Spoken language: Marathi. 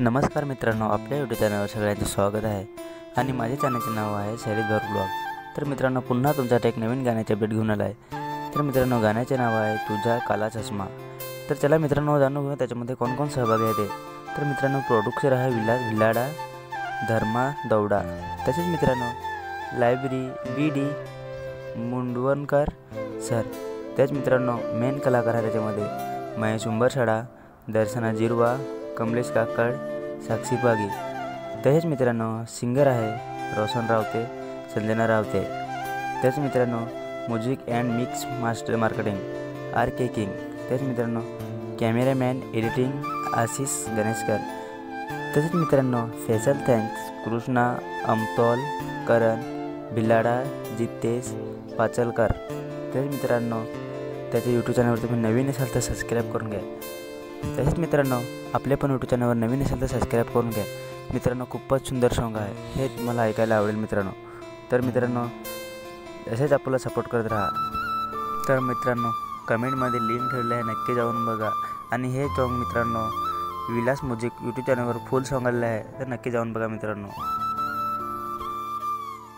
नमस्कार मित्रांनो, आपल्या यूट्यूब चॅनलवर सगळ्यांचं स्वागत आहे आणि माझ्या चॅनलचे नाव आहे शैलेश भर ब्लॉग। तर मित्रांनो, पुन्हा तुमच्यासाठी एक नवीन गाण्याचे अपडेट घेऊन आला आहे। तर मित्रांनो, गाण्याचे नाव आहे तुझा काला चष्मा। तर चला मित्रांनो, जाणून घेऊया त्याच्यामध्ये कोण कोण सहभागी आहे ते। तर मित्रांनो, प्रोड्युसर आहे विलास भिलाडा, धर्मा दौडा। तसेच मित्रांनो, लायब्ररी BD मुंडवणकर सर। त्याच मित्रांनो, मेन कलाकार आहे त्याच्यामध्ये महेश उंबरसडा, दर्शना जिरवा, कमलेश काकड, साक्षी पागी। तसेच मित्रांनो, सिंगर आहे रोशन रावते, संजना रावते। त्याच मित्रांनो, music and mix master marketing RK king. त्याच मित्रांनो, कॅमेरामॅन एडिटिंग आशिष गणेशकर। तसेच मित्रांनो, स्पेशल थँक्स कृष्णा अमतोल, करण भिलाडा, जितेश पाचलकर। तसेच मित्रांनो, त्याच्या यूट्यूब चॅनलवर तुम्ही नवीन असाल तर सबस्क्राईब करून घ्या। तसेच मित्रांनो, आपल्या पण यूट्यूब चॅनलवर नवीन असेल तर सबस्क्राईब करून घ्या। मित्रांनो, खूपच सुंदर सॉन्ग आहे, हे तुम्हाला ऐकायला आवडेल मित्रांनो। तर मित्रांनो, असेच आपल्याला सपोर्ट करत राहा। तर मित्रांनो, कमेंटमध्ये लिंक ठेवले आहे, नक्की जाऊन बघा। आणि हे सॉन्ग मित्रांनो, विलास म्युझिक यूट्यूब चॅनलवर फुल सॉन्ग आलेलं आहे, तर नक्की जाऊन बघा मित्रांनो।